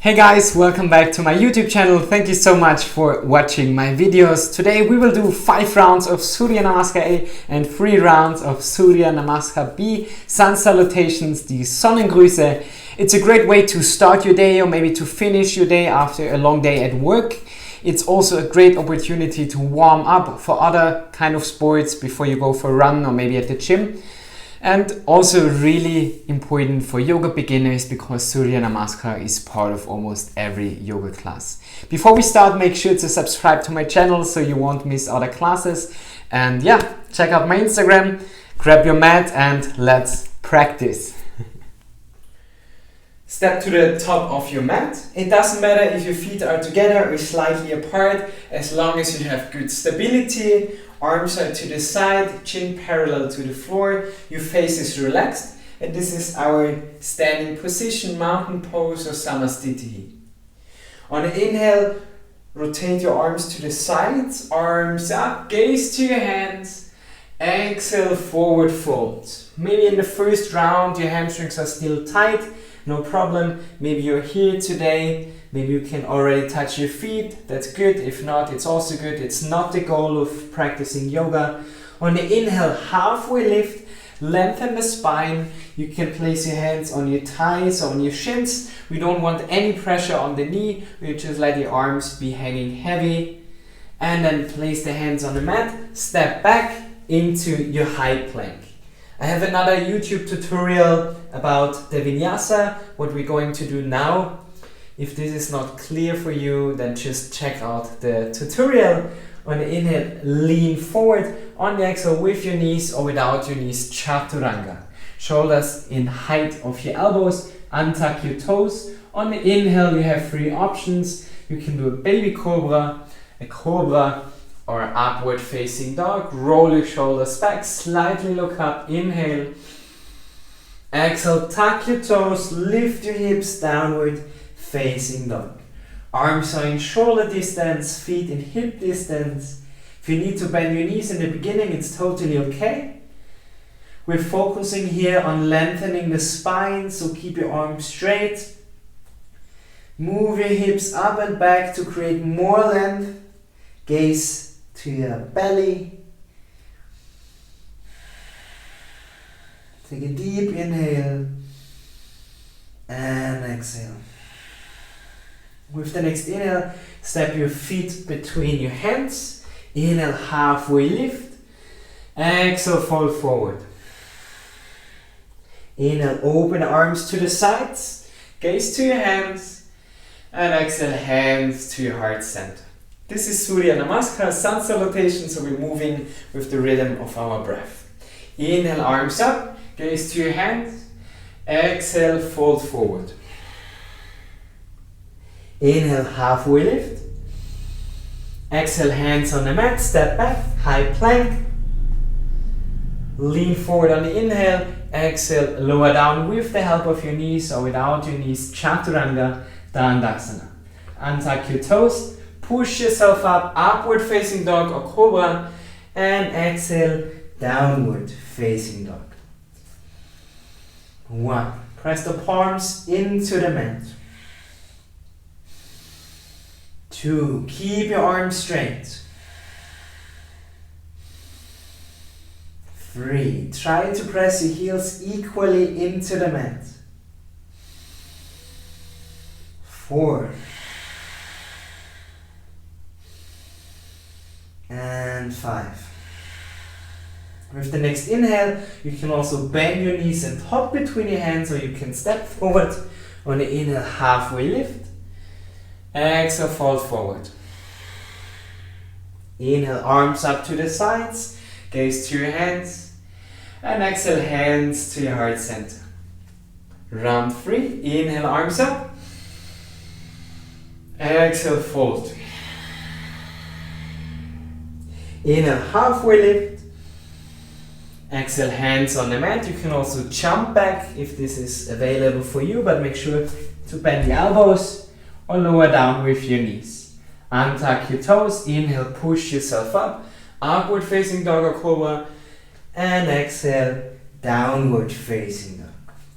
Hey guys, welcome back to my YouTube channel. Thank you so much for watching my videos. Today we will do 5 rounds of Surya Namaskar A and 3 rounds of Surya Namaskar B, Sun Salutations, die Sonnengrüße. It's a great way to start your day or maybe to finish your day after a long day at work. It's also a great opportunity to warm up for other kind of sports before you go for a run or maybe at the gym. And also really important for yoga beginners because Surya Namaskar is part of almost every yoga class. Before we start, make sure to subscribe to my channel so you won't miss other classes. And yeah, check out my Instagram, grab your mat and let's practice. Step to the top of your mat. It doesn't matter if your feet are together or slightly apart, as long as you have good stability. Arms are to the side, chin parallel to the floor, your face is relaxed, and this is our standing position, mountain pose or samasthiti. On the inhale, rotate your arms to the sides, arms up, gaze to your hands, exhale, forward fold. Maybe in the first round your hamstrings are still tight, no problem. Maybe you're here today, maybe you can already touch your feet, that's good. If not, it's also good. It's not the goal of practicing yoga. On the inhale, halfway lift, lengthen the spine. You can place your hands on your thighs, on your shins. We don't want any pressure on the knee. We just let the arms be hanging heavy. And then place the hands on the mat, step back into your high plank. I have another YouTube tutorial about the vinyasa, what we're going to do now. If this is not clear for you, then just check out the tutorial. On the inhale, lean forward. On the exhale, with your knees or without your knees, chaturanga. Shoulders in height of your elbows, untuck your toes. On the inhale, you have 3 options. You can do a baby cobra, a cobra, or upward facing dog. Roll your shoulders back, slightly look up, inhale. Exhale, tuck your toes, lift your hips, downward facing dog. Arms are in shoulder distance, feet in hip distance. If you need to bend your knees in the beginning, it's totally okay. We're focusing here on lengthening the spine, so keep your arms straight. Move your hips up and back to create more length. Gaze to your belly. Take a deep inhale and exhale. With the next inhale, step your feet between your hands. Inhale, halfway lift. Exhale, fold forward. Inhale, open the arms to the sides. Gaze to your hands. And exhale, hands to your heart center. This is Surya Namaskar, Sun Salutations, so we're moving with the rhythm of our breath. Inhale, arms up, gaze to your hands. Exhale, fold forward. Inhale, halfway lift. Exhale, hands on the mat, step back, high plank. Lean forward on the inhale. Exhale, lower down with the help of your knees or without your knees, chaturanga, Dann. Untuck your toes. Push yourself up, upward facing dog or cobra, and exhale, downward facing dog. 1. Press the palms into the mat. 2. Keep your arms straight. 3. Try to press your heels equally into the mat. 4. And 5. With the next inhale, you can also bend your knees and hop between your hands, or you can step forward. On the inhale, halfway lift. Exhale, fold forward. Inhale, arms up to the sides, gaze to your hands. And exhale, hands to your heart center. Round 3, inhale, arms up. Exhale, fold. Inhale, halfway lift. Exhale, hands on the mat. You can also jump back if this is available for you, but make sure to bend the elbows or lower down with your knees. Untuck your toes. Inhale, push yourself up. Upward facing dog or cobra. And exhale, downward facing dog.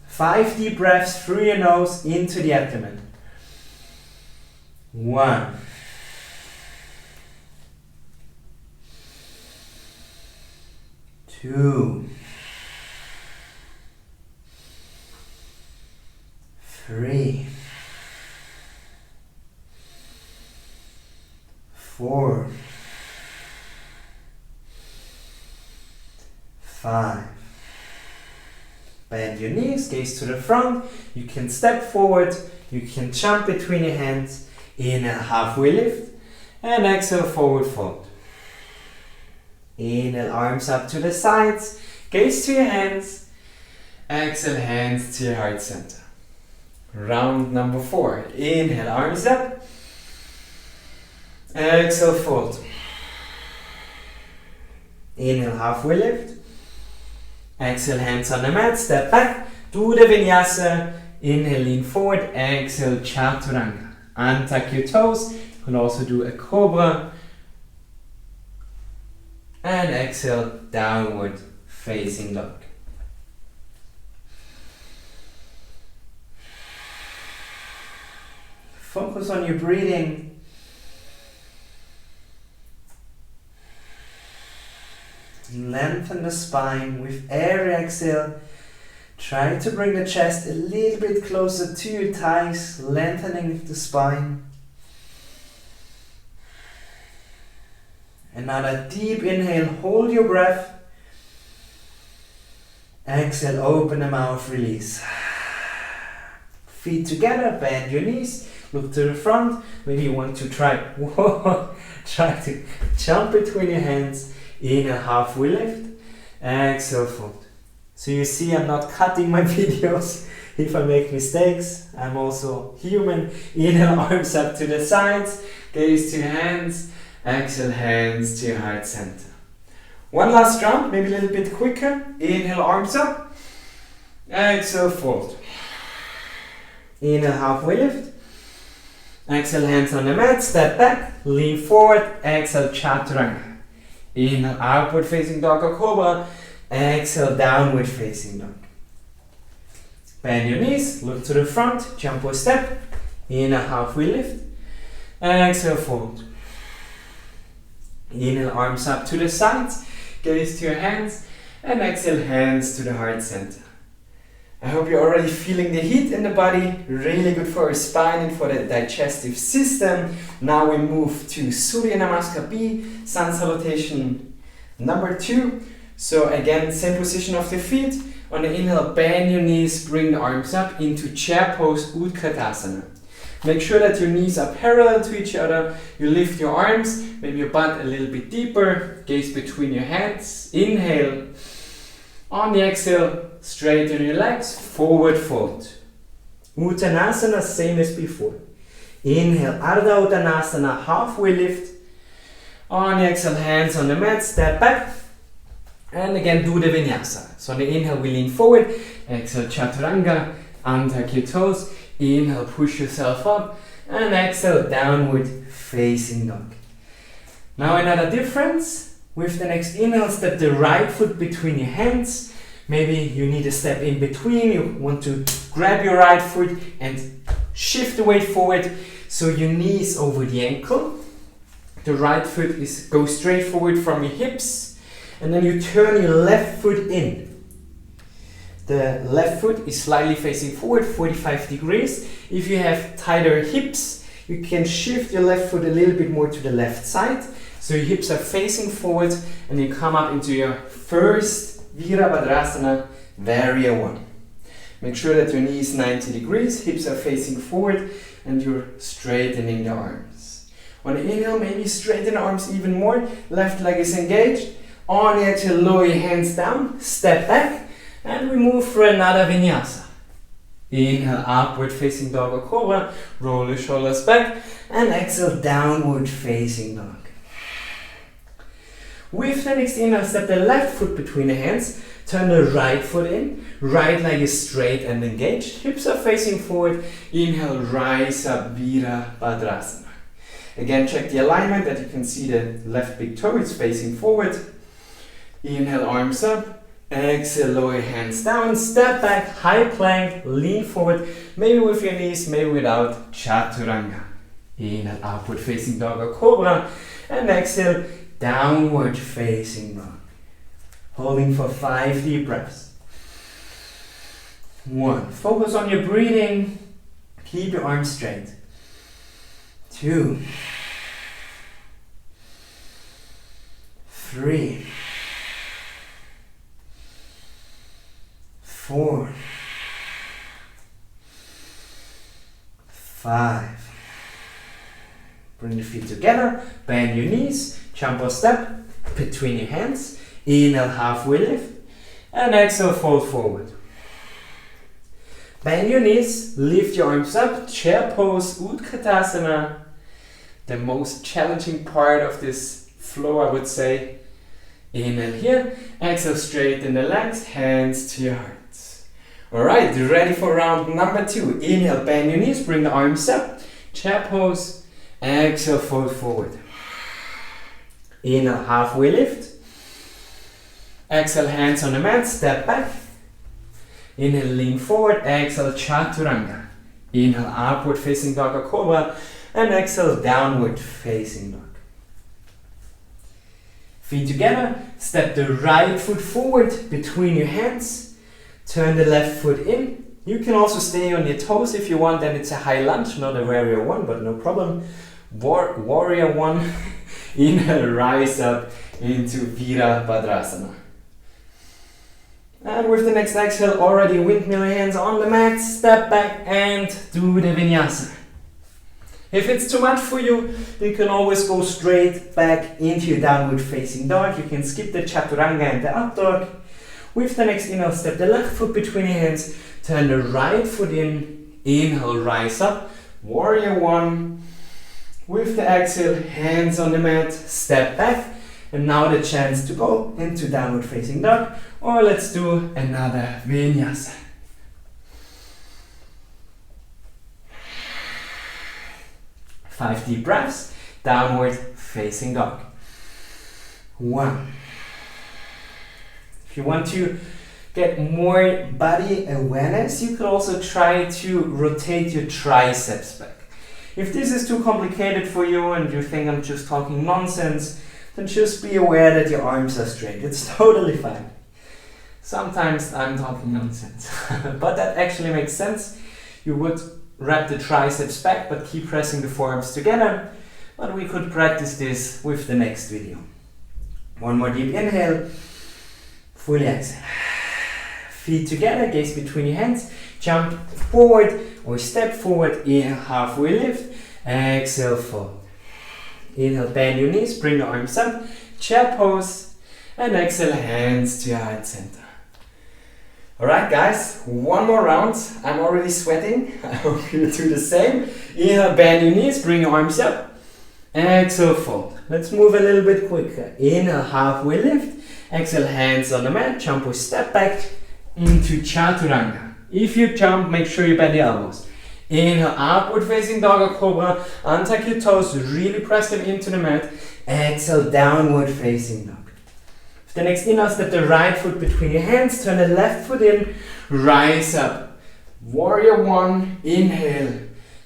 5 deep breaths through your nose into the abdomen. 1, 2, 3, 4, 5. Bend your knees, gaze to the front. You can step forward, you can jump between your hands. Inhale, halfway lift, and exhale, forward fold. Inhale, arms up to the sides, gaze to your hands. Exhale, hands to your heart center. Round number 4. Inhale, arms up. Exhale, fold. Inhale, halfway lift. Exhale, hands on the mat, step back. Do the vinyasa. Inhale, lean forward. Exhale, chaturanga. Untuck your toes. You can also do a cobra. And exhale, downward facing dog. Focus on your breathing. Lengthen the spine with every exhale. Try to bring the chest a little bit closer to your thighs, lengthening the spine. Another deep inhale, hold your breath. Exhale, open the mouth, release. Feet together, bend your knees, look to the front. Maybe you want to try to jump between your hands. Inhale, halfway lift. Exhale, fold. So you see, I'm not cutting my videos if I make mistakes. I'm also human. Inhale, arms up to the sides. Gaze to your hands. Exhale, hands to your heart center. One last round, maybe a little bit quicker. Inhale, arms up. Exhale, fold. Inhale, halfway lift. Exhale, hands on the mat. Step back. Lean forward. Exhale, chaturanga. Inhale, outward facing dog or cobra. Exhale, downward facing dog. Bend your knees, look to the front, jump or step. Inhale, halfway lift. Exhale, fold. Inhale, arms up to the sides, gaze to your hands, and exhale, hands to the heart center. I hope you're already feeling the heat in the body, really good for our spine and for the digestive system. Now we move to Surya Namaskar B, Sun Salutation number 2. So again, same position of the feet. On the inhale, bend your knees, bring the arms up into chair pose, Utkatasana. Make sure that your knees are parallel to each other. You lift your arms, maybe your butt a little bit deeper, gaze between your hands. Inhale. On the exhale, straighten your legs, forward fold. Uttanasana, same as before. Inhale, Ardha Uttanasana, halfway lift. On the exhale, hands on the mat, step back. And again, do the vinyasa. So on the inhale, we lean forward. Exhale, chaturanga, untuck your toes. Inhale, push yourself up. And exhale, downward facing dog. Now another difference. With the next inhale, step the right foot between your hands. Maybe you need a step in between. You want to grab your right foot and shift the weight forward. So your knees over the ankle. The right foot goes straight forward from your hips. And then you turn your left foot in. The left foot is slightly facing forward, 45 degrees. If you have tighter hips, you can shift your left foot a little bit more to the left side. So your hips are facing forward and you come up into your first Virabhadrasana, Varya 1. Make sure that your knee is 90 degrees, hips are facing forward and you're straightening the arms. On the inhale, maybe straighten the arms even more. Left leg is engaged. On the exhale, lower your hands down, step back, and we move for another vinyasa. Inhale, upward facing dog or cobra, roll your shoulders back, and exhale, downward facing dog. With the next inhale, step the left foot between the hands, turn the right foot in, right leg is straight and engaged, hips are facing forward. Inhale, rise up, Virabhadrasana. Again, check the alignment that you can see the left big toe is facing forward. Inhale, arms up. Exhale, lower your hands down. Step back, high plank, lean forward. Maybe with your knees, maybe without. Chaturanga. Inhale, upward facing dog or cobra. And exhale, downward facing dog. Holding for 5 deep breaths. 1. Focus on your breathing. Keep your arms straight. 2. 3. 4. 5. Bring the feet together. Bend your knees. Jump or step between your hands. Inhale, halfway lift. And exhale, fold forward. Bend your knees. Lift your arms up. Chair pose, Utkatasana. The most challenging part of this flow, I would say. Inhale here. Exhale, straighten the legs. Hands to your heart. Alright, ready for round number 2. Inhale, bend your knees. Bring the arms up. Chair pose. Exhale, fold forward. Inhale, halfway lift. Exhale, hands on the mat, step back. Inhale, lean forward. Exhale, chaturanga. Inhale, upward facing dog or cobra. And exhale, downward facing dog. Feet together. Step the right foot forward between your hands. Turn the left foot in. You can also stay on your toes if you want, then it's a high lunge, not a warrior 1, but no problem. Warrior 1. Inhale, rise up into Virabhadrasana. And with the next exhale, already windmill your hands on the mat, step back and do the vinyasa. If it's too much for you, you can always go straight back into your downward facing dog. You can skip the chaturanga and the up dog. With the next inhale, step the left foot between your hands, turn the right foot in, inhale, rise up, warrior 1. With the exhale, hands on the mat, step back. And now the chance to go into downward facing dog, or let's do another vinyasa. Five deep breaths, downward facing dog. 1. If you want to get more body awareness, you could also try to rotate your triceps back. If this is too complicated for you and you think I'm just talking nonsense, then just be aware that your arms are straight. It's totally fine. Sometimes I'm talking nonsense, but that actually makes sense. You would wrap the triceps back but keep pressing the forearms together. But we could practice this with the next video. One more deep inhale. Fully exhale. Feet together, gaze between your hands. Jump forward or step forward. Inhale, halfway lift. Exhale, fold. Inhale, bend your knees, bring the arms up, chair pose, and exhale, hands to your heart center. Alright guys, one more round. I'm already sweating. I hope you do the same. Inhale, bend your knees, bring your arms up. Exhale, fold. Let's move a little bit quicker. Inhale, halfway lift. Exhale, hands on the mat, jump or step back into chaturanga. If you jump, make sure you bend the elbows. Inhale, upward facing dog or cobra. Untuck your toes, really press them into the mat. Exhale, downward facing dog. For the next inhale, step the right foot between your hands, turn the left foot in, rise up. Warrior 1, inhale.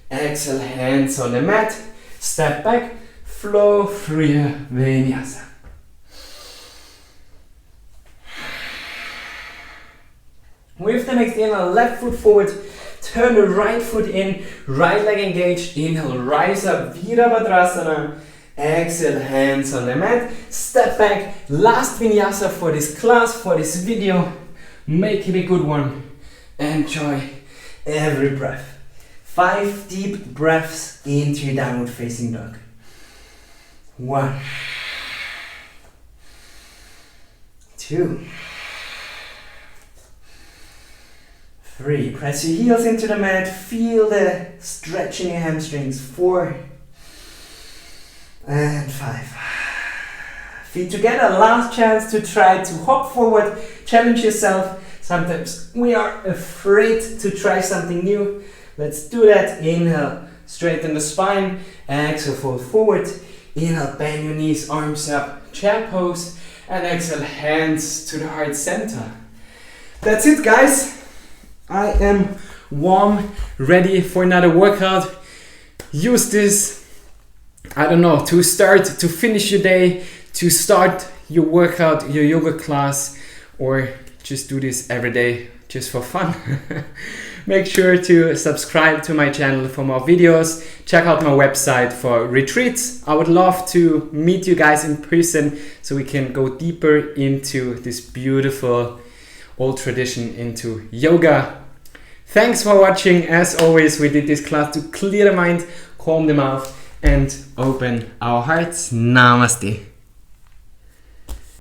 Exhale, hands on the mat, step back, flow through vinyasa. With the next inhale, left foot forward, turn the right foot in, right leg engaged, inhale, rise up, Virabhadrasana, exhale, hands on the mat, step back, last vinyasa for this class, for this video, make it a good one, enjoy every breath. 5 deep breaths into your downward facing dog. 1, 2, 3, press your heels into the mat, feel the stretch in your hamstrings. 4 and 5. Feet together, last chance to try to hop forward, challenge yourself. Sometimes we are afraid to try something new. Let's do that. Inhale, straighten the spine, exhale, fold forward. Inhale, bend your knees, arms up, chair pose, and exhale, hands to the heart center. That's it guys. I am warm, ready for another workout. Use this I don't know, to start, to finish your day, to start your workout, your yoga class, or just do this every day just for fun. Make sure to subscribe to my channel for more videos. Check out my website for retreats. I would love to meet you guys in person so we can go deeper into this beautiful old tradition, into yoga. Thanks for watching. As always, we did this class to clear the mind, calm the mouth, and open our hearts. Namaste.